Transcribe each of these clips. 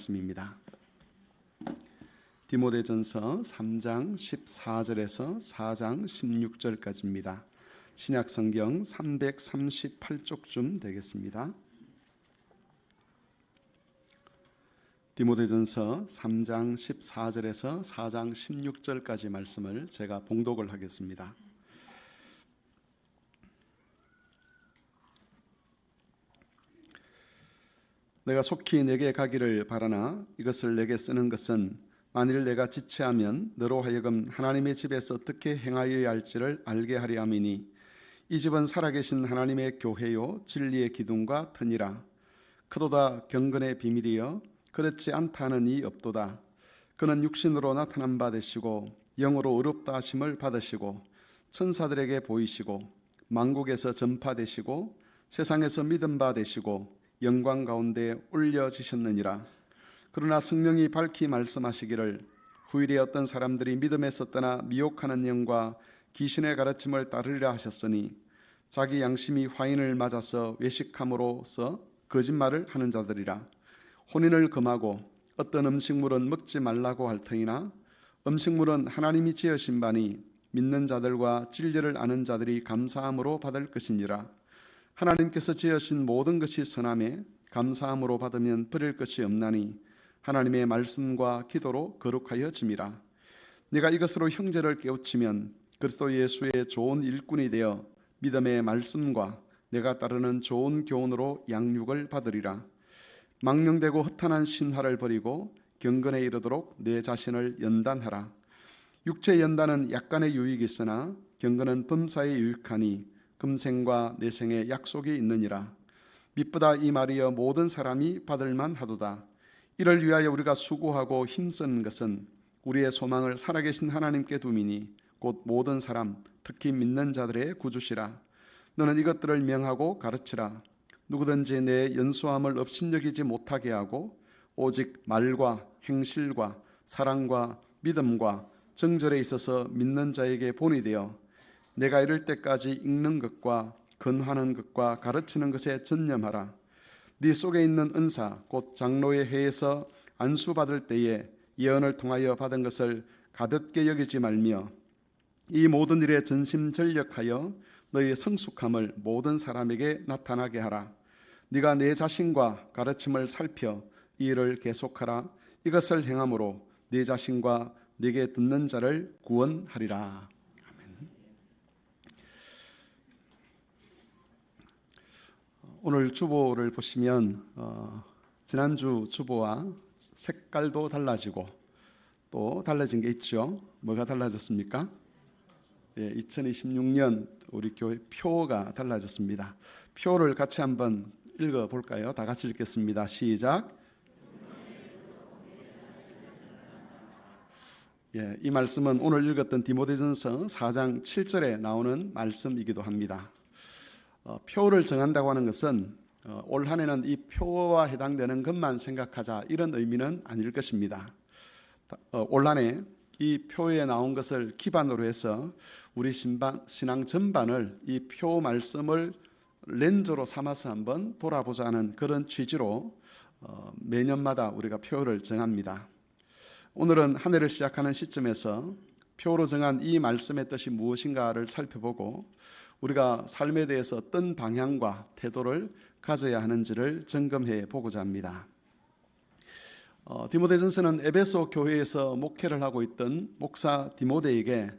말씀입니다. 디모데전서 3장 14절에서 4장 16절까지입니다. 신약성경 338쪽쯤 되겠습니다. 디모데전서 3장 14절에서 4장 16절까지 말씀을 제가 봉독을 하겠습니다. 내가 속히 내게 가기를 바라나 이것을 내게 쓰는 것은 만일 내가 지체하면 너로 하여금 하나님의 집에서 어떻게 행하여야 할지를 알게 하려 함이니 이 집은 살아계신 하나님의 교회요 진리의 기둥과 터니라. 그도다 경건의 비밀이여 그렇지 않다 하는 이 없도다. 그는 육신으로 나타난 바 되시고 영으로 의롭다 하심을 받으시고 천사들에게 보이시고 만국에서 전파되시고 세상에서 믿음 바 되시고 영광 가운데 올려지셨느니라. 그러나 성령이 밝히 말씀하시기를 후일에 어떤 사람들이 믿음에서 떠나 미혹하는 영과 귀신의 가르침을 따르리라 하셨으니 자기 양심이 화인을 맞아서 외식함으로써 거짓말을 하는 자들이라. 혼인을 금하고 어떤 음식물은 먹지 말라고 할 터이나 음식물은 하나님이 지으신 바니 믿는 자들과 진리를 아는 자들이 감사함으로 받을 것이니라. 하나님께서 지으신 모든 것이 선함에 감사함으로 받으면 버릴 것이 없나니 하나님의 말씀과 기도로 거룩하여 짐이라. 네가 이것으로 형제를 깨우치면 그리스도 예수의 좋은 일꾼이 되어 믿음의 말씀과 내가 따르는 좋은 교훈으로 양육을 받으리라. 망령되고 허탄한 신화를 버리고 경건에 이르도록 내 자신을 연단하라. 육체 연단은 약간의 유익이 있으나 경건은 범사에 유익하니 금생과 내생에 약속이 있느니라. 미쁘다 이 말이여 모든 사람이 받을만 하도다. 이를 위하여 우리가 수고하고 힘쓰는 것은 우리의 소망을 살아계신 하나님께 두미니 곧 모든 사람 특히 믿는 자들의 구주시라. 너는 이것들을 명하고 가르치라. 누구든지 내 연소함을 업신여기지 못하게 하고 오직 말과 행실과 사랑과 믿음과 정절에 있어서 믿는 자에게 본이 되어 내가 이를 때까지 읽는 것과 건하는 것과 가르치는 것에 전념하라. 네 속에 있는 은사 곧 장로의 회에서 안수받을 때에 예언을 통하여 받은 것을 가볍게 여기지 말며 이 모든 일에 전심전력하여 너의 성숙함을 모든 사람에게 나타나게 하라. 네가 내 자신과 가르침을 살펴 이 일을 계속하라. 이것을 행함으로 네 자신과 네게 듣는 자를 구원하리라. 오늘 주보를 보시면 지난주 주보와 색깔도 달라지고 또 달라진 게 있죠. 뭐가 달라졌습니까? 2026년 우리 교회 표가 달라졌습니다. 표를 같이 한번 읽어볼까요? 다 같이 읽겠습니다. 시작. 이 말씀은 오늘 읽었던 디모데전서 4장 7절에 나오는 말씀이기도 합니다. 표를 정한다고 하는 것은 올 한 해는 이 표와 해당되는 것만 생각하자 이런 의미는 아닐 것입니다. 올 한 해 이 표에 나온 것을 기반으로 해서 우리 신앙 전반을 이 표 말씀을 렌즈로 삼아서 한번 돌아보자는 그런 취지로 매년마다 우리가 표를 정합니다. 오늘은 한 해를 시작하는 시점에서 표로 정한 이 말씀의 뜻이 무엇인가를 살펴보고 우리가 삶에 대해서 어떤 방향과 태도를 가져야 하는지를 점검해 보고자 합니다. 디모데전서는 에베소 교회에서 목회를 하고 있던 목사 디모데에게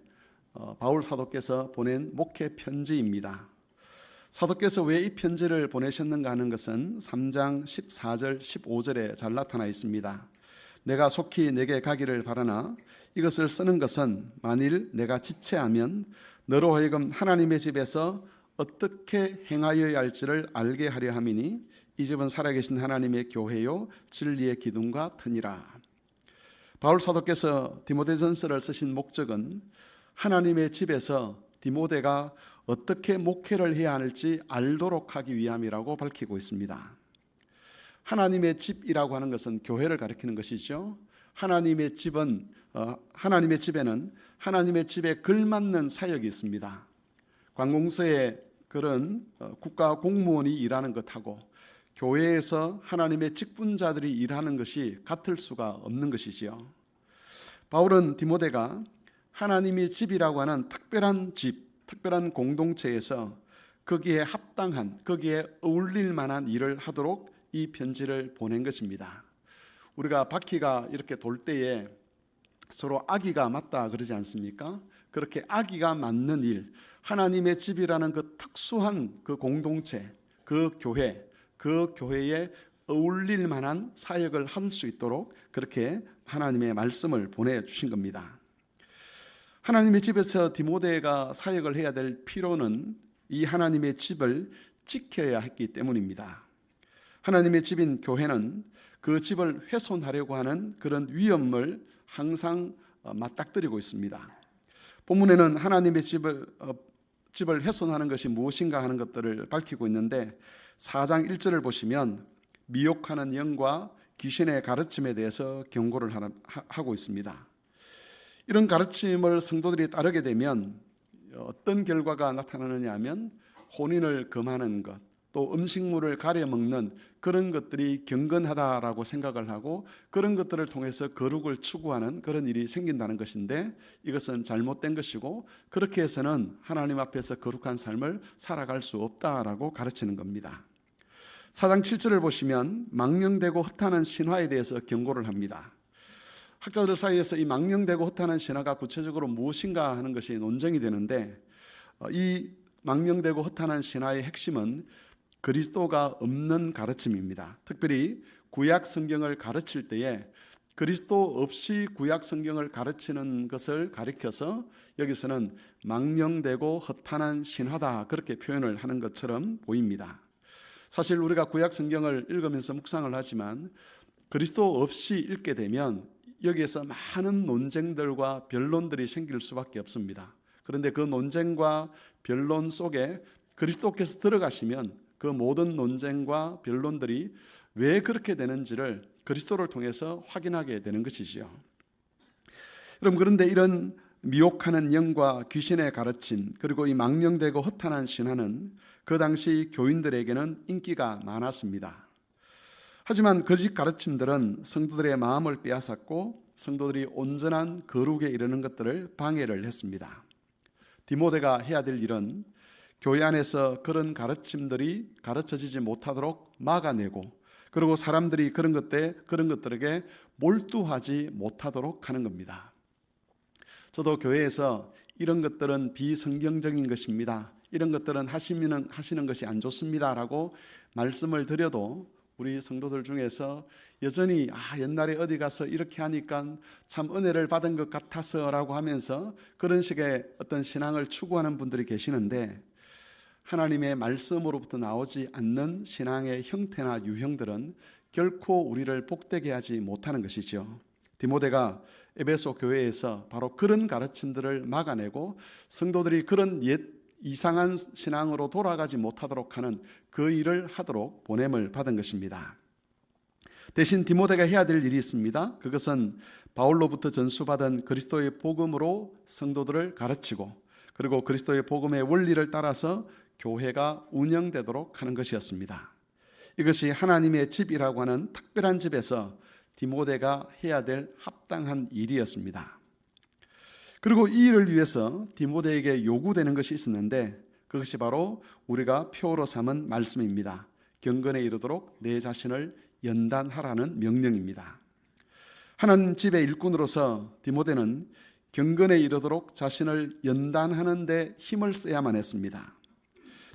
바울 사도께서 보낸 목회 편지입니다. 사도께서 왜 이 편지를 보내셨는가 하는 것은 3장 14절 15절에 잘 나타나 있습니다. 내가 속히 내게 가기를 바라나 이것을 쓰는 것은 만일 내가 지체하면 너로 하여금 하나님의 집에서 어떻게 행하여야 할지를 알게 하려 함이니 이 집은 살아계신 하나님의 교회요 진리의 기둥과 터니라. 바울 사도께서 디모데전서를 쓰신 목적은 하나님의 집에서 디모데가 어떻게 목회를 해야 할지 알도록 하기 위함이라고 밝히고 있습니다. 하나님의 집이라고 하는 것은 교회를 가리키는 것이죠. 하나님의 집에는 하나님의 집에 걸맞는 사역이 있습니다. 관공서에 그런 국가 공무원이 일하는 것하고 교회에서 하나님의 직분자들이 일하는 것이 같을 수가 없는 것이지요. 바울은 디모데가 하나님의 집이라고 하는 특별한 집, 특별한 공동체에서 거기에 합당한, 거기에 어울릴 만한 일을 하도록 이 편지를 보낸 것입니다. 우리가 바퀴가 이렇게 돌 때에 서로 아기가 맞다 그러지 않습니까? 그렇게 아기가 맞는 일, 하나님의 집이라는 그 특수한 그 공동체, 그 교회에 어울릴 만한 사역을 할 수 있도록 그렇게 하나님의 말씀을 보내주신 겁니다. 하나님의 집에서 디모데가 사역을 해야 될 필요는 이 하나님의 집을 지켜야 했기 때문입니다. 하나님의 집인 교회는 그 집을 훼손하려고 하는 그런 위험을 항상 맞닥뜨리고 있습니다. 본문에는 하나님의 집을 훼손하는 것이 무엇인가 하는 것들을 밝히고 있는데 4장 1절을 보시면 미혹하는 영과 귀신의 가르침에 대해서 경고를 하고 있습니다. 이런 가르침을 성도들이 따르게 되면 어떤 결과가 나타나느냐 하면 혼인을 금하는 것, 또 음식물을 가려 먹는 그런 것들이 경건하다라고 생각을 하고 그런 것들을 통해서 거룩을 추구하는 그런 일이 생긴다는 것인데 이것은 잘못된 것이고 그렇게 해서는 하나님 앞에서 거룩한 삶을 살아갈 수 없다라고 가르치는 겁니다. 4장 7절을 보시면 망령되고 헛하는 신화에 대해서 경고를 합니다. 학자들 사이에서 이 망령되고 헛하는 신화가 구체적으로 무엇인가 하는 것이 논쟁이 되는데 이 망령되고 헛하는 신화의 핵심은 그리스도가 없는 가르침입니다. 특별히 구약 성경을 가르칠 때에 그리스도 없이 구약 성경을 가르치는 것을 가리켜서 여기서는 망령되고 허탄한 신화다 그렇게 표현을 하는 것처럼 보입니다. 사실 우리가 구약 성경을 읽으면서 묵상을 하지만 그리스도 없이 읽게 되면 여기에서 많은 논쟁들과 변론들이 생길 수밖에 없습니다. 그런데 그 논쟁과 변론 속에 그리스도께서 들어가시면 그 모든 논쟁과 변론들이 왜 그렇게 되는지를 그리스도를 통해서 확인하게 되는 것이지요. 여러분, 그런데 이런 미혹하는 영과 귀신의 가르침 그리고 이 망령되고 허탄한 신화는 그 당시 교인들에게는 인기가 많았습니다. 하지만 거짓 가르침들은 성도들의 마음을 빼앗았고 성도들이 온전한 거룩에 이르는 것들을 방해를 했습니다. 디모데가 해야 될 일은 교회 안에서 그런 가르침들이 가르쳐지지 못하도록 막아내고 그리고 사람들이 그런 것들에게 몰두하지 못하도록 하는 겁니다. 저도 교회에서 이런 것들은 비성경적인 것입니다. 이런 것들은 하시는 것이 안 좋습니다라고 말씀을 드려도 우리 성도들 중에서 여전히 옛날에 어디 가서 이렇게 하니까 참 은혜를 받은 것 같아서라고 하면서 그런 식의 어떤 신앙을 추구하는 분들이 계시는데 하나님의 말씀으로부터 나오지 않는 신앙의 형태나 유형들은 결코 우리를 복되게 하지 못하는 것이죠. 디모데가 에베소 교회에서 바로 그런 가르침들을 막아내고 성도들이 그런 이상한 신앙으로 돌아가지 못하도록 하는 그 일을 하도록 보냄을 받은 것입니다. 대신 디모데가 해야 될 일이 있습니다. 그것은 바울로부터 전수받은 그리스도의 복음으로 성도들을 가르치고 그리고 그리스도의 복음의 원리를 따라서 교회가 운영되도록 하는 것이었습니다. 이것이 하나님의 집이라고 하는 특별한 집에서 디모데가 해야 될 합당한 일이었습니다. 그리고 이 일을 위해서 디모데에게 요구되는 것이 있었는데 그것이 바로 우리가 표로 삼은 말씀입니다. 경건에 이르도록 내 자신을 연단하라는 명령입니다. 하나님 집의 일꾼으로서 디모데는 경건에 이르도록 자신을 연단하는 데 힘을 써야만 했습니다.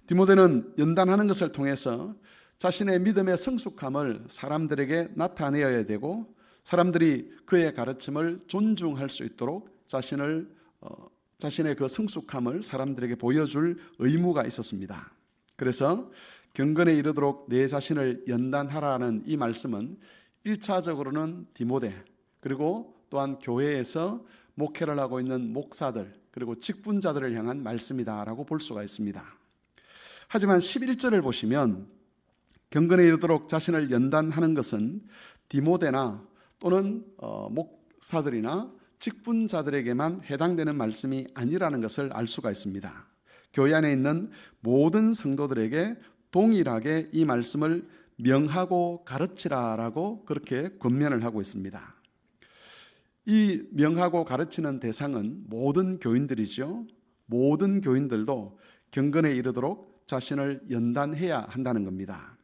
디모데는 연단하는 것을 통해서 자신의 믿음의 성숙함을 사람들에게 나타내어야 되고 사람들이 그의 가르침을 존중할 수 있도록 자신의 그 성숙함을 사람들에게 보여줄 의무가 있었습니다. 그래서 경건에 이르도록 내 자신을 연단하라는 이 말씀은 1차적으로는 디모데 그리고 또한 교회에서 목회를 하고 있는 목사들 그리고 직분자들을 향한 말씀이다라고 볼 수가 있습니다. 하지만 11절을 보시면 경건에 이르도록 자신을 연단하는 것은 디모데나 또는 목사들이나 직분자들에게만 해당되는 말씀이 아니라는 것을 알 수가 있습니다. 교회 안에 있는 모든 성도들에게 동일하게 이 말씀을 명하고 가르치라라고 그렇게 권면을 하고 있습니다. 이 명하고 가르치는 대상은 모든 교인들이죠. 모든 교인들도 경건에 이르도록 자신을 연단해야 한다는 겁니다.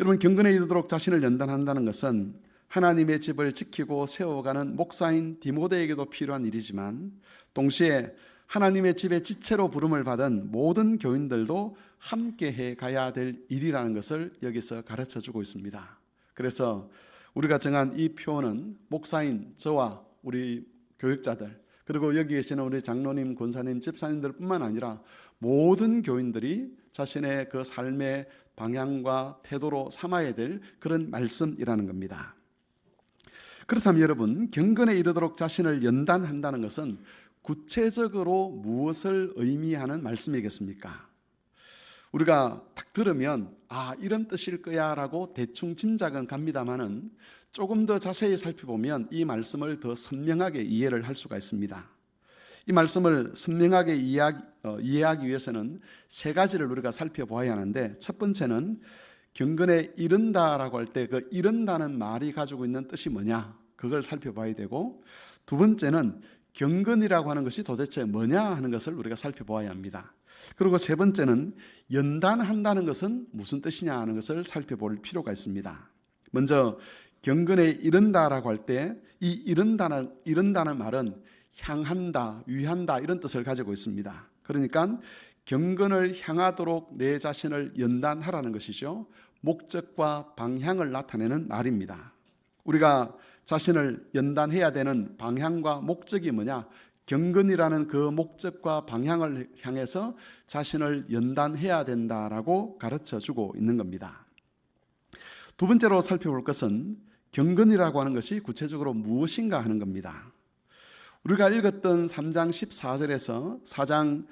여러분, 경건에 이르도록 자신을 연단한다는 것은 하나님의 집을 지키고 세워가는 목사인 디모데에게도 필요한 일이지만 동시에 하나님의 집의 지체로 부름을 받은 모든 교인들도 함께 해 가야 될 일이라는 것을 여기서 가르쳐주고 있습니다. 그래서 우리가 정한 이 표는 목사인 저와 우리 교육자들, 그리고 여기 계시는 우리 장로님, 권사님, 집사님들 뿐만 아니라 모든 교인들이 자신의 그 삶의 방향과 태도로 삼아야 될 그런 말씀이라는 겁니다. 그렇다면 여러분, 경건에 이르도록 자신을 연단한다는 것은 구체적으로 무엇을 의미하는 말씀이겠습니까? 우리가 딱 들으면 이런 뜻일 거야 라고 대충 짐작은 갑니다만은 조금 더 자세히 살펴보면 이 말씀을 더 선명하게 이해를 할 수가 있습니다. 이 말씀을 선명하게 이해하기 위해서는 세 가지를 우리가 살펴보아야 하는데, 첫 번째는 경건에 이른다라고 할 때 그 이른다는 말이 가지고 있는 뜻이 뭐냐, 그걸 살펴봐야 되고, 두 번째는 경건이라고 하는 것이 도대체 뭐냐 하는 것을 우리가 살펴보아야 합니다. 그리고 세 번째는 연단한다는 것은 무슨 뜻이냐 하는 것을 살펴볼 필요가 있습니다. 먼저 경건에 이른다라고 할 때 이 이른다는 말은 향한다, 위한다 이런 뜻을 가지고 있습니다. 그러니까 경건을 향하도록 내 자신을 연단하라는 것이죠. 목적과 방향을 나타내는 말입니다. 우리가 자신을 연단해야 되는 방향과 목적이 뭐냐? 경건이라는 그 목적과 방향을 향해서 자신을 연단해야 된다라고 가르쳐주고 있는 겁니다. 두 번째로 살펴볼 것은 경건이라고 하는 것이 구체적으로 무엇인가 하는 겁니다. 우리가 읽었던 3장 14절에서 4장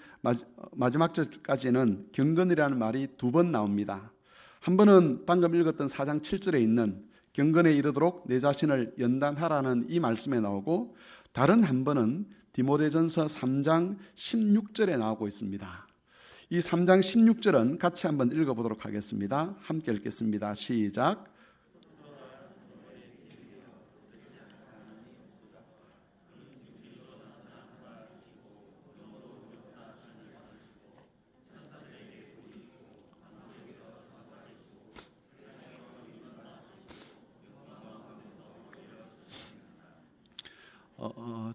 마지막 절까지는 경건이라는 말이 두 번 나옵니다. 한 번은 방금 읽었던 4장 7절에 있는 경건에 이르도록 내 자신을 연단하라는 이 말씀에 나오고, 다른 한 번은 디모데전서 3장 16절에 나오고 있습니다. 이 3장 16절은 같이 한번 읽어보도록 하겠습니다. 함께 읽겠습니다. 시작.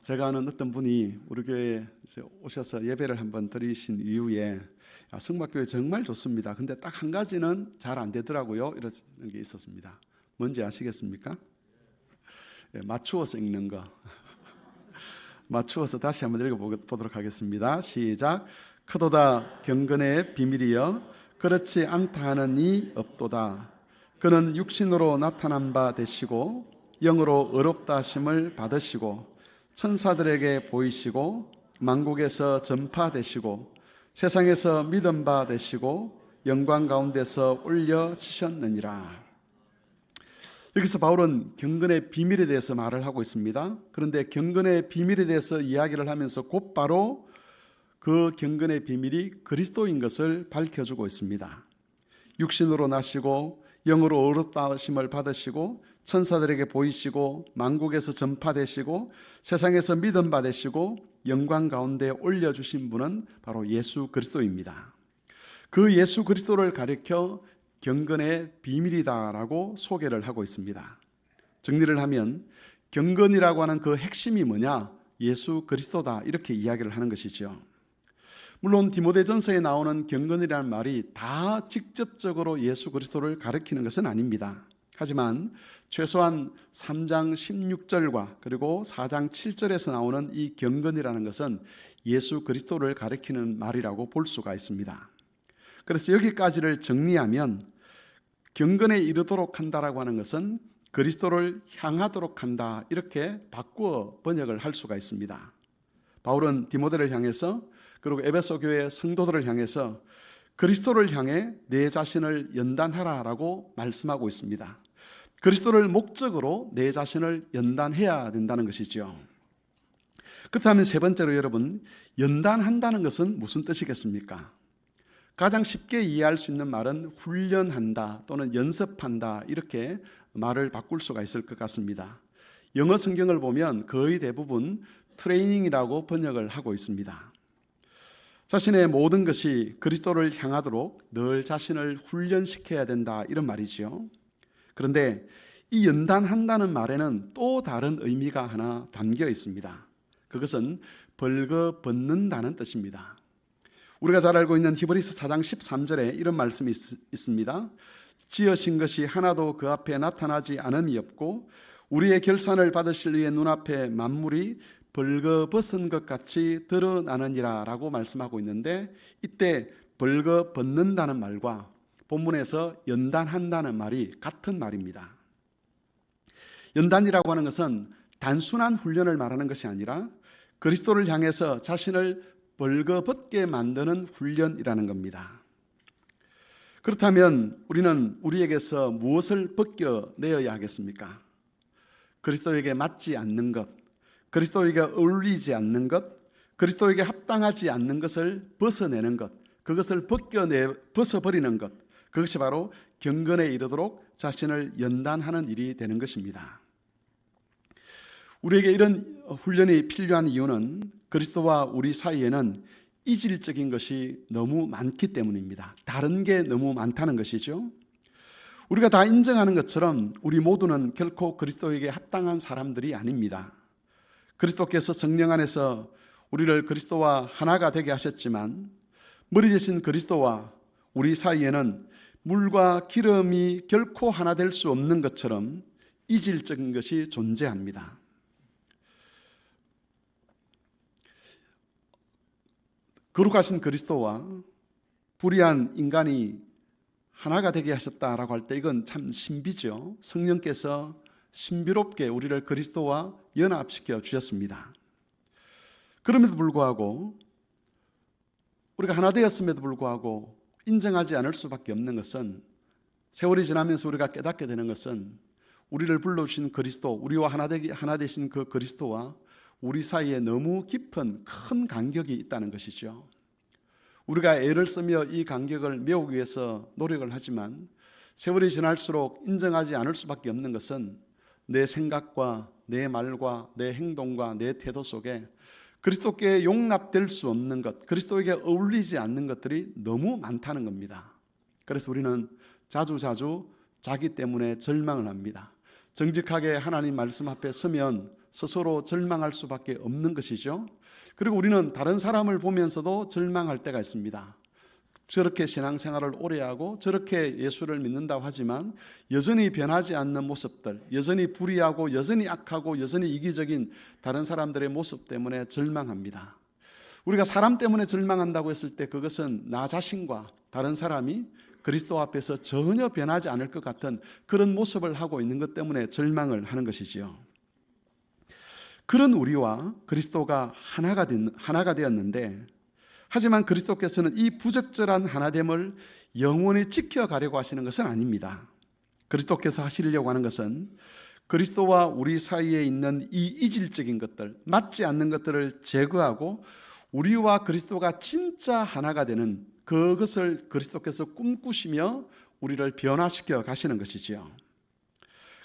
제가 아는 어떤 분이 우리 교회에 오셔서 예배를 한번 드리신 이후에 성막교회 정말 좋습니다. 근데 딱 한 가지는 잘 안 되더라고요. 이런 게 있었습니다. 뭔지 아시겠습니까? 맞추어서 읽는 거. 맞추어서 다시 한번 읽어보도록 하겠습니다. 시작. 크도다 경건의 비밀이여 그렇지 않다 하는 이 없도다. 그는 육신으로 나타난 바 되시고 영으로 의롭다 하심을 받으시고 천사들에게 보이시고 만국에서 전파되시고 세상에서 믿음 바 되시고 영광 가운데서 올려지셨느니라. 여기서 바울은 경건의 비밀에 대해서 말을 하고 있습니다. 그런데 경건의 비밀에 대해서 이야기를 하면서 곧바로 그 경건의 비밀이 그리스도인 것을 밝혀주고 있습니다. 육신으로 나시고 영으로 의롭다 하심을 받으시고 천사들에게 보이시고 만국에서 전파되시고 세상에서 믿음 받으시고 영광 가운데 올려주신 분은 바로 예수 그리스도입니다. 그 예수 그리스도를 가리켜 경건의 비밀이다라고 소개를 하고 있습니다. 정리를 하면 경건이라고 하는 그 핵심이 뭐냐? 예수 그리스도다, 이렇게 이야기를 하는 것이죠. 물론 디모데전서에 나오는 경건이라는 말이 다 직접적으로 예수 그리스도를 가리키는 것은 아닙니다. 하지만 최소한 3장 16절과 그리고 4장 7절에서 나오는 이 경건이라는 것은 예수 그리스도를 가리키는 말이라고 볼 수가 있습니다. 그래서 여기까지를 정리하면 경건에 이르도록 한다라고 하는 것은 그리스도를 향하도록 한다, 이렇게 바꾸어 번역을 할 수가 있습니다. 바울은 디모데를 향해서 그리고 에베소 교회 성도들을 향해서 그리스도를 향해 내 자신을 연단하라라고 말씀하고 있습니다. 그리스도를 목적으로 내 자신을 연단해야 된다는 것이죠. 그렇다면 세 번째로 여러분, 연단한다는 것은 무슨 뜻이겠습니까? 가장 쉽게 이해할 수 있는 말은 훈련한다 또는 연습한다, 이렇게 말을 바꿀 수가 있을 것 같습니다. 영어 성경을 보면 거의 대부분 트레이닝이라고 번역을 하고 있습니다. 자신의 모든 것이 그리스도를 향하도록 늘 자신을 훈련시켜야 된다, 이런 말이죠. 그런데 이 연단한다는 말에는 또 다른 의미가 하나 담겨 있습니다. 그것은 벌거벗는다는 뜻입니다. 우리가 잘 알고 있는 히브리서 4장 13절에 이런 말씀이 있습니다. 지으신 것이 하나도 그 앞에 나타나지 않음이 없고 우리의 결산을 받으실 이의 눈앞에 만물이 벌거벗은 것 같이 드러나느니라 라고 말씀하고 있는데, 이때 벌거벗는다는 말과 본문에서 연단한다는 말이 같은 말입니다. 연단이라고 하는 것은 단순한 훈련을 말하는 것이 아니라 그리스도를 향해서 자신을 벌거벗게 만드는 훈련이라는 겁니다. 그렇다면 우리는 우리에게서 무엇을 벗겨내어야 하겠습니까? 그리스도에게 맞지 않는 것, 그리스도에게 어울리지 않는 것, 그리스도에게 합당하지 않는 것을 벗어내는 것, 그것을 벗어버리는 것, 그것이 바로 경건에 이르도록 자신을 연단하는 일이 되는 것입니다. 우리에게 이런 훈련이 필요한 이유는 그리스도와 우리 사이에는 이질적인 것이 너무 많기 때문입니다. 다른 게 너무 많다는 것이죠. 우리가 다 인정하는 것처럼 우리 모두는 결코 그리스도에게 합당한 사람들이 아닙니다. 그리스도께서 성령 안에서 우리를 그리스도와 하나가 되게 하셨지만 머리 대신 그리스도와 우리 사이에는 물과 기름이 결코 하나 될 수 없는 것처럼 이질적인 것이 존재합니다. 거룩하신 그리스도와 불의한 인간이 하나가 되게 하셨다라고 할 때 이건 참 신비죠. 성령께서 신비롭게 우리를 그리스도와 연합시켜 주셨습니다. 그럼에도 불구하고 우리가 하나 되었음에도 불구하고 인정하지 않을 수밖에 없는 것은, 세월이 지나면서 우리가 깨닫게 되는 것은 우리를 불러주신 그리스도, 우리와 하나 되신 그 그리스도와 우리 사이에 너무 깊은 큰 간격이 있다는 것이죠. 우리가 애를 쓰며 이 간격을 메우기 위해서 노력을 하지만 세월이 지날수록 인정하지 않을 수밖에 없는 것은 내 생각과 내 말과 내 행동과 내 태도 속에 그리스도께 용납될 수 없는 것, 그리스도에게 어울리지 않는 것들이 너무 많다는 겁니다. 그래서 우리는 자주 자기 때문에 절망을 합니다. 정직하게 하나님 말씀 앞에 서면 스스로 절망할 수밖에 없는 것이죠. 그리고 우리는 다른 사람을 보면서도 절망할 때가 있습니다. 저렇게 신앙생활을 오래 하고 저렇게 예수를 믿는다고 하지만 여전히 변하지 않는 모습들, 여전히 불의하고 여전히 악하고 여전히 이기적인 다른 사람들의 모습 때문에 절망합니다. 우리가 사람 때문에 절망한다고 했을 때 그것은 나 자신과 다른 사람이 그리스도 앞에서 전혀 변하지 않을 것 같은 그런 모습을 하고 있는 것 때문에 절망을 하는 것이지요. 그런 우리와 그리스도가 하나가 되었는데, 하지만 그리스도께서는 이 부적절한 하나됨을 영원히 지켜가려고 하시는 것은 아닙니다. 그리스도께서 하시려고 하는 것은 그리스도와 우리 사이에 있는 이 이질적인 것들, 맞지 않는 것들을 제거하고 우리와 그리스도가 진짜 하나가 되는 그것을 그리스도께서 꿈꾸시며 우리를 변화시켜 가시는 것이지요.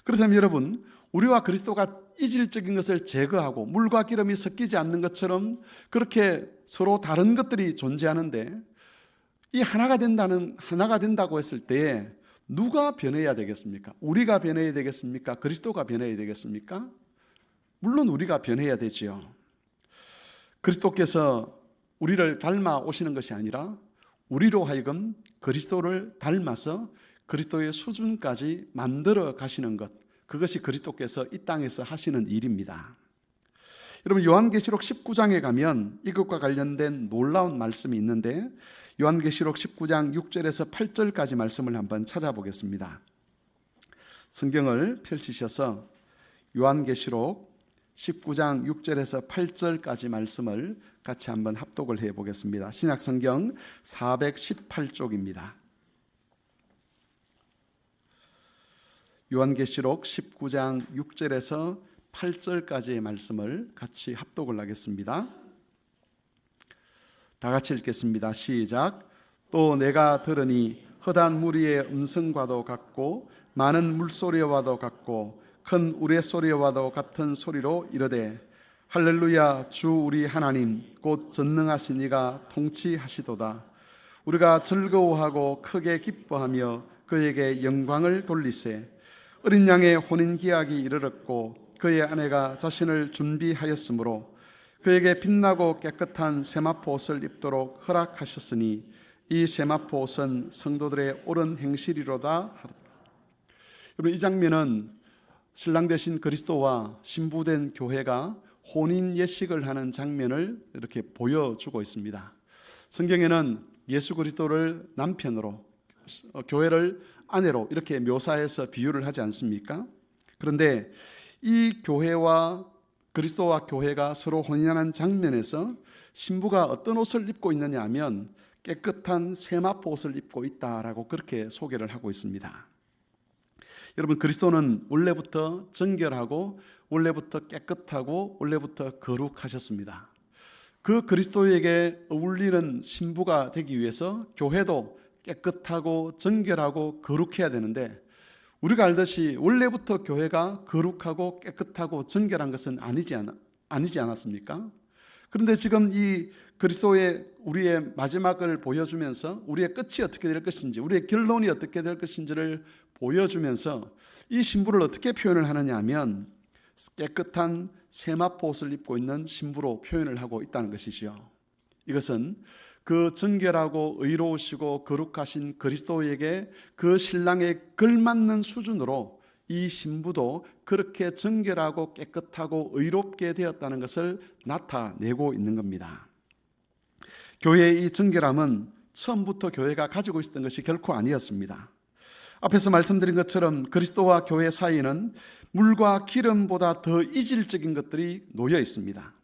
그렇다면 여러분, 우리와 그리스도가 이질적인 것을 제거하고 물과 기름이 섞이지 않는 것처럼 그렇게 서로 다른 것들이 존재하는데, 이 하나가 된다고 했을 때 누가 변해야 되겠습니까? 우리가 변해야 되겠습니까? 그리스도가 변해야 되겠습니까? 물론 우리가 변해야 되지요. 그리스도께서 우리를 닮아 오시는 것이 아니라 우리로 하여금 그리스도를 닮아서 그리스도의 수준까지 만들어 가시는 것, 그것이 그리스도께서 이 땅에서 하시는 일입니다. 여러분, 요한계시록 19장에 가면 이것과 관련된 놀라운 말씀이 있는데, 요한계시록 19장 6절에서 8절까지 말씀을 한번 찾아보겠습니다. 성경을 펼치셔서 요한계시록 19장 6절에서 8절까지 말씀을 같이 한번 합독을 해보겠습니다. 신약성경 418쪽입니다. 요한계시록 19장 6절에서 8절까지의 말씀을 같이 합독을 하겠습니다. 다 같이 읽겠습니다. 시작. 또 내가 들으니 허다한 무리의 음성과도 같고 많은 물소리와도 같고 큰 우레소리와도 같은 소리로 이르되 할렐루야 주 우리 하나님 곧 전능하신 이가 통치하시도다. 우리가 즐거워하고 크게 기뻐하며 그에게 영광을 돌리세. 어린 양의 혼인기약이 이르렀고 그의 아내가 자신을 준비하였으므로 그에게 빛나고 깨끗한 세마포 옷을 입도록 허락하셨으니 이 세마포 옷은 성도들의 옳은 행실이로다. 여러분, 이 장면은 신랑 되신 그리스도와 신부된 교회가 혼인 예식을 하는 장면을 이렇게 보여주고 있습니다. 성경에는 예수 그리스도를 남편으로, 교회를 아내로 이렇게 묘사해서 비유를 하지 않습니까? 그런데 이 교회와 그리스도와 교회가 서로 혼인하는 장면에서 신부가 어떤 옷을 입고 있느냐 하면 깨끗한 세마포 옷을 입고 있다라고 그렇게 소개를 하고 있습니다. 여러분, 그리스도는 원래부터 정결하고 원래부터 깨끗하고 원래부터 거룩하셨습니다. 그 그리스도에게 어울리는 신부가 되기 위해서 교회도 깨끗하고 정결하고 거룩해야 되는데, 우리가 알듯이 원래부터 교회가 거룩하고 깨끗하고 정결한 것은 아니지 않았습니까? 그런데 지금 이 그리스도의 우리의 마지막을 보여주면서 우리의 끝이 어떻게 될 것인지, 우리의 결론이 어떻게 될 것인지를 보여주면서 이 신부를 어떻게 표현을 하느냐 하면 깨끗한 세마포 옷을 입고 있는 신부로 표현을 하고 있다는 것이죠. 이것은 그 정결하고 의로우시고 거룩하신 그리스도에게 그 신랑에 걸맞는 수준으로 이 신부도 그렇게 정결하고 깨끗하고 의롭게 되었다는 것을 나타내고 있는 겁니다. 교회의 이 정결함은 처음부터 교회가 가지고 있었던 것이 결코 아니었습니다. 앞에서 말씀드린 것처럼 그리스도와 교회 사이에는 물과 기름보다 더 이질적인 것들이 놓여 있습니다.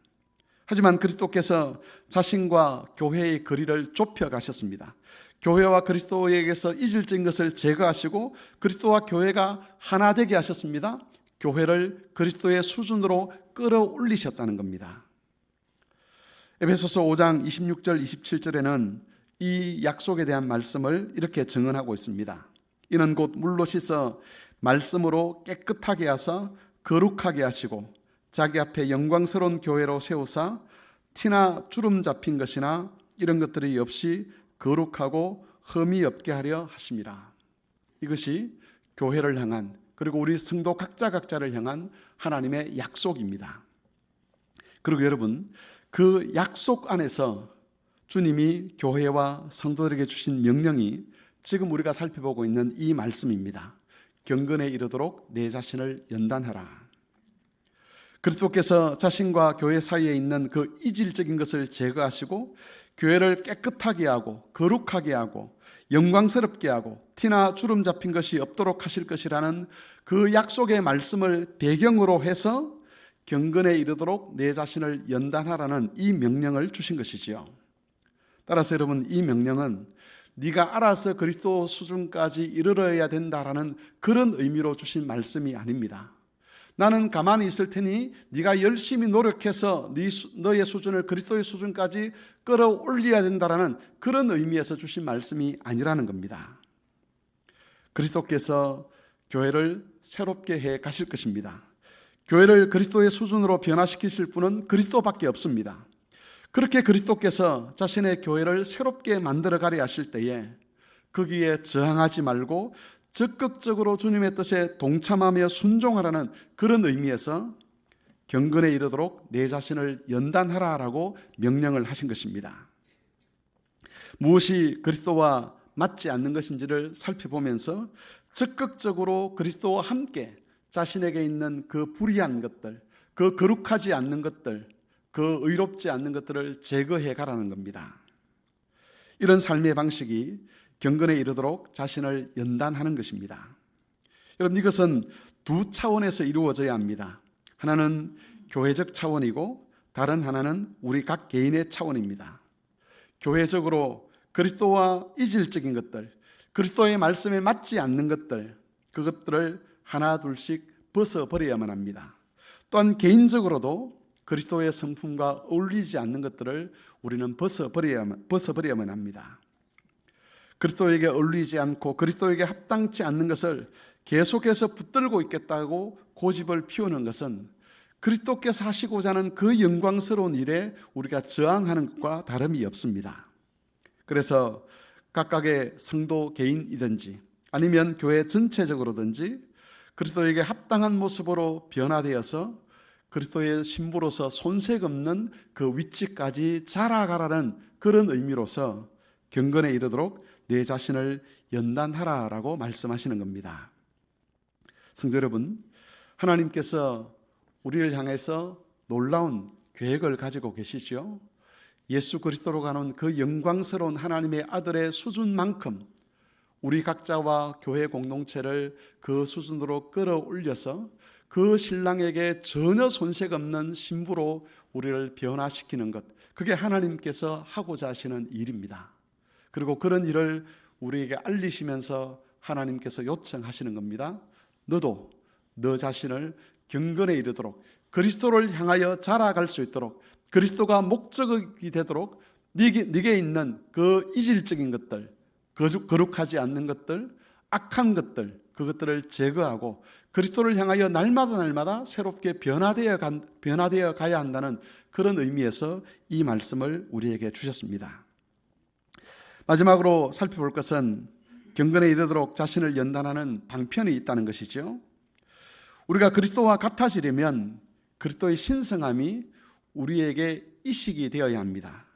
하지만 그리스도께서 자신과 교회의 거리를 좁혀 가셨습니다. 교회와 그리스도에게서 이질적인 것을 제거하시고 그리스도와 교회가 하나 되게 하셨습니다. 교회를 그리스도의 수준으로 끌어올리셨다는 겁니다. 에베소서 5장 26절 27절에는 이 약속에 대한 말씀을 이렇게 증언하고 있습니다. 이는 곧 물로 씻어 말씀으로 깨끗하게 하사 거룩하게 하시고 자기 앞에 영광스러운 교회로 세우사 티나 주름 잡힌 것이나 이런 것들이 없이 거룩하고 흠이 없게 하려 하심이라. 이것이 교회를 향한, 그리고 우리 성도 각자를 향한 하나님의 약속입니다. 그리고 여러분, 그 약속 안에서 주님이 교회와 성도들에게 주신 명령이 지금 우리가 살펴보고 있는 이 말씀입니다. 경건에 이르도록 내 자신을 연단하라. 그리스도께서 자신과 교회 사이에 있는 그 이질적인 것을 제거하시고 교회를 깨끗하게 하고 거룩하게 하고 영광스럽게 하고 티나 주름 잡힌 것이 없도록 하실 것이라는 그 약속의 말씀을 배경으로 해서 경건에 이르도록 내 자신을 연단하라는 이 명령을 주신 것이지요. 따라서 여러분, 이 명령은 네가 알아서 그리스도 수준까지 이르러야 된다라는 그런 의미로 주신 말씀이 아닙니다. 나는 가만히 있을 테니 네가 열심히 노력해서 너의 수준을 그리스도의 수준까지 끌어올려야 된다라는 그런 의미에서 주신 말씀이 아니라는 겁니다. 그리스도께서 교회를 새롭게 해 가실 것입니다. 교회를 그리스도의 수준으로 변화시키실 분은 그리스도밖에 없습니다. 그렇게 그리스도께서 자신의 교회를 새롭게 만들어 가려 하실 때에 거기에 저항하지 말고 적극적으로 주님의 뜻에 동참하며 순종하라는 그런 의미에서 경건에 이르도록 내 자신을 연단하라라고 명령을 하신 것입니다. 무엇이 그리스도와 맞지 않는 것인지를 살펴보면서 적극적으로 그리스도와 함께 자신에게 있는 그 불의한 것들, 그 거룩하지 않는 것들, 그 의롭지 않는 것들을 제거해 가라는 겁니다. 이런 삶의 방식이 경건에 이르도록 자신을 연단하는 것입니다. 여러분, 이것은 두 차원에서 이루어져야 합니다. 하나는 교회적 차원이고 다른 하나는 우리 각 개인의 차원입니다. 교회적으로 그리스도와 이질적인 것들, 그리스도의 말씀에 맞지 않는 것들, 그것들을 하나 둘씩 벗어버려야만 합니다. 또한 개인적으로도 그리스도의 성품과 어울리지 않는 것들을 우리는 벗어버려야만 합니다. 그리스도에게 어울리지 않고 그리스도에게 합당치 않는 것을 계속해서 붙들고 있겠다고 고집을 피우는 것은 그리스도께서 하시고자 하는 그 영광스러운 일에 우리가 저항하는 것과 다름이 없습니다. 그래서 각각의 성도 개인이든지 아니면 교회 전체적으로든지 그리스도에게 합당한 모습으로 변화되어서 그리스도의 신부로서 손색 없는 그 위치까지 자라가라는 그런 의미로서 경건에 이르도록 내 자신을 연단하라라고 말씀하시는 겁니다. 성도 여러분, 하나님께서 우리를 향해서 놀라운 계획을 가지고 계시죠. 예수 그리스도로 가는 그 영광스러운 하나님의 아들의 수준만큼 우리 각자와 교회 공동체를 그 수준으로 끌어올려서 그 신랑에게 전혀 손색 없는 신부로 우리를 변화시키는 것, 그게 하나님께서 하고자 하시는 일입니다. 그리고 그런 일을 우리에게 알리시면서 하나님께서 요청하시는 겁니다. 너도 너 자신을 경건에 이르도록 그리스도를 향하여 자라갈 수 있도록 그리스도가 목적이 되도록 네게 있는 그 이질적인 것들, 거룩하지 않는 것들, 악한 것들, 그것들을 제거하고 그리스도를 향하여 날마다 새롭게 변화되어 가야 한다는 그런 의미에서 이 말씀을 우리에게 주셨습니다. 마지막으로 살펴볼 것은 경건에 이르도록 자신을 연단하는 방편이 있다는 것이죠. 우리가 그리스도와 같아지려면 그리스도의 신성함이 우리에게 이식이 되어야 합니다.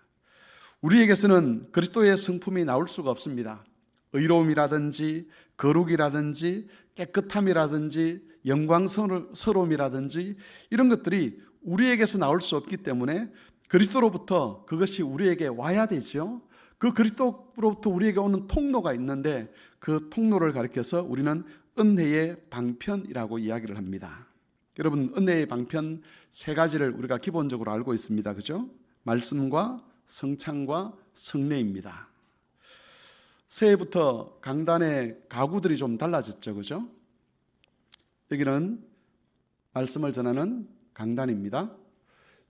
우리에게서는 그리스도의 성품이 나올 수가 없습니다. 의로움이라든지 거룩이라든지 깨끗함이라든지 영광스러움이라든지 이런 것들이 우리에게서 나올 수 없기 때문에 그리스도로부터 그것이 우리에게 와야 되죠. 그 그리스도로부터 우리에게 오는 통로가 있는데 그 통로를 가리켜서 우리는 은혜의 방편이라고 이야기를 합니다. 여러분, 은혜의 방편 세 가지를 우리가 기본적으로 알고 있습니다. 그죠? 말씀과 성찬과 성례입니다. 새해부터 강단의 가구들이 좀 달라졌죠. 그죠? 여기는 말씀을 전하는 강단입니다.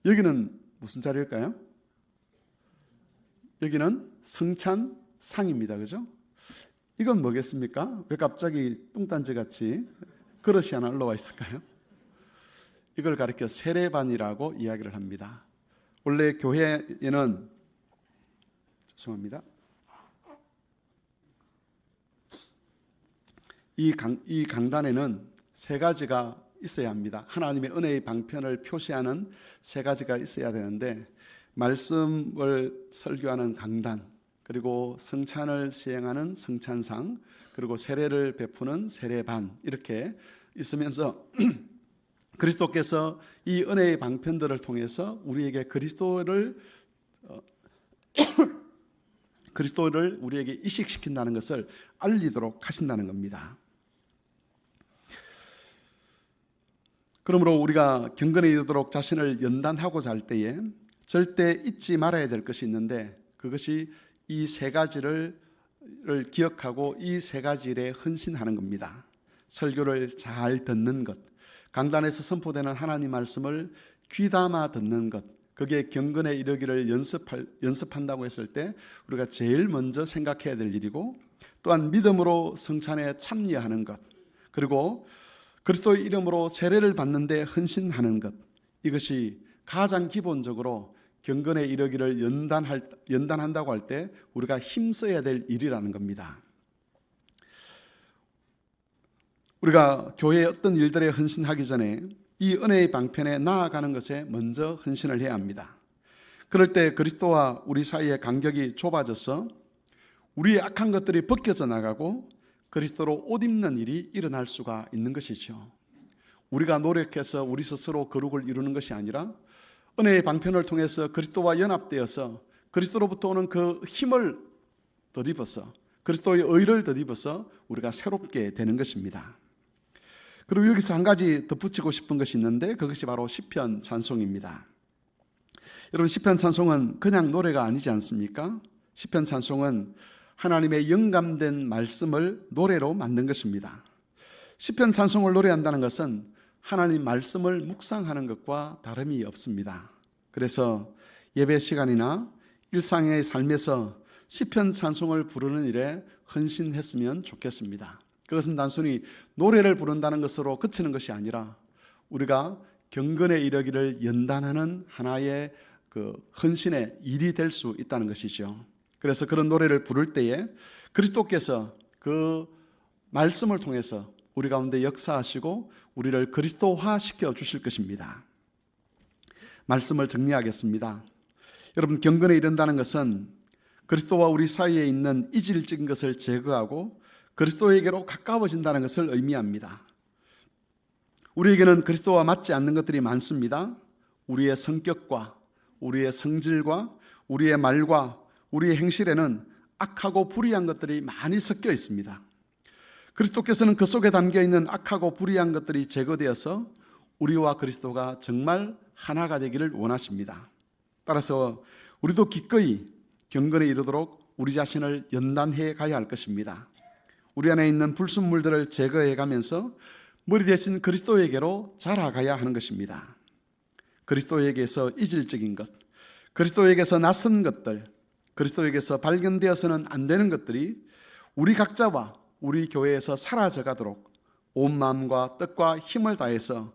여기는 무슨 자리일까요? 여기는 성찬상입니다. 그죠? 이건 뭐겠습니까? 왜 갑자기 뚱딴지 같이 그릇이 하나 올라와 있을까요? 이걸 가리켜 세례반이라고 이야기를 합니다. 원래 교회에는 죄송합니다. 이 강단에는 세 가지가 있어야 합니다. 하나님의 은혜의 방편을 표시하는 세 가지가 있어야 되는데 말씀을 설교하는 강단, 그리고 성찬을 시행하는 성찬상, 그리고 세례를 베푸는 세례반 이렇게 있으면서 그리스도께서 이 은혜의 방편들을 통해서 우리에게 그리스도를 우리에게 이식시킨다는 것을 알리도록 하신다는 겁니다. 그러므로 우리가 경건에 이르도록 자신을 연단하고자 할 때에 절대 잊지 말아야 될 것이 있는데 그것이 이 세 가지를 기억하고 이 세 가지 일에 헌신하는 겁니다. 설교를 잘 듣는 것, 강단에서 선포되는 하나님 말씀을 귀담아 듣는 것, 그게 경건에 이르기를 연습한다고 했을 때 우리가 제일 먼저 생각해야 될 일이고, 또한 믿음으로 성찬에 참여하는 것, 그리고 그리스도의 이름으로 세례를 받는 데 헌신하는 것, 이것이 가장 기본적으로 경건에 이르기를 연단한다고 할 때 우리가 힘써야 될 일이라는 겁니다. 우리가 교회의 어떤 일들에 헌신하기 전에 이 은혜의 방편에 나아가는 것에 먼저 헌신을 해야 합니다. 그럴 때 그리스도와 우리 사이의 간격이 좁아져서 우리의 악한 것들이 벗겨져 나가고 그리스도로 옷 입는 일이 일어날 수가 있는 것이죠. 우리가 노력해서 우리 스스로 거룩을 이루는 것이 아니라 은혜의 방편을 통해서 그리스도와 연합되어서 그리스도로부터 오는 그 힘을 덧입어서 그리스도의 의를 덧입어서 우리가 새롭게 되는 것입니다. 그리고 여기서 한 가지 덧붙이고 싶은 것이 있는데 그것이 바로 시편 찬송입니다. 여러분, 시편 찬송은 그냥 노래가 아니지 않습니까? 시편 찬송은 하나님의 영감된 말씀을 노래로 만든 것입니다. 시편 찬송을 노래한다는 것은 하나님 말씀을 묵상하는 것과 다름이 없습니다. 그래서 예배 시간이나 일상의 삶에서 시편 찬송을 부르는 일에 헌신했으면 좋겠습니다. 그것은 단순히 노래를 부른다는 것으로 그치는 것이 아니라 우리가 경건에 이르기를 연단하는 하나의 그 헌신의 일이 될 수 있다는 것이죠. 그래서 그런 노래를 부를 때에 그리스도께서 그 말씀을 통해서 우리 가운데 역사하시고 우리를 그리스도화 시켜 주실 것입니다. 말씀을 정리하겠습니다. 여러분, 경건에 이른다는 것은 그리스도와 우리 사이에 있는 이질적인 것을 제거하고 그리스도에게로 가까워진다는 것을 의미합니다. 우리에게는 그리스도와 맞지 않는 것들이 많습니다. 우리의 성격과 우리의 성질과 우리의 말과 우리의 행실에는 악하고 불의한 것들이 많이 섞여 있습니다. 그리스도께서는 그 속에 담겨있는 악하고 불의한 것들이 제거되어서 우리와 그리스도가 정말 하나가 되기를 원하십니다. 따라서 우리도 기꺼이 경건에 이르도록 우리 자신을 연단해 가야 할 것입니다. 우리 안에 있는 불순물들을 제거해 가면서 머리 대신 그리스도에게로 자라가야 하는 것입니다. 그리스도에게서 이질적인 것, 그리스도에게서 낯선 것들, 그리스도에게서 발견되어서는 안 되는 것들이 우리 각자와 우리 교회에서 사라져 가도록 온 마음과 뜻과 힘을 다해서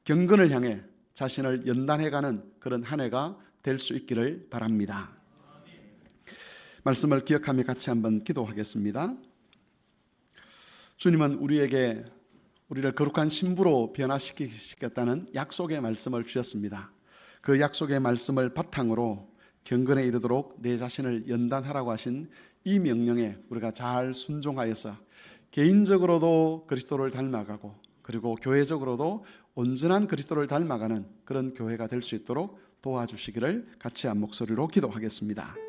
경건을 향해 자신을 연단해가는 그런 한 해가 될 수 있기를 바랍니다. 말씀을 기억하며 같이 한번 기도하겠습니다. 주님은 우리를 거룩한 신부로 변화시키겠다는 약속의 말씀을 주셨습니다. 그 약속의 말씀을 바탕으로 경건에 이르도록 내 자신을 연단하라고 하신 이 명령에 우리가 잘 순종하여서 개인적으로도 그리스도를 닮아가고 그리고 교회적으로도 온전한 그리스도를 닮아가는 그런 교회가 될 수 있도록 도와주시기를 같이 한 목소리로 기도하겠습니다.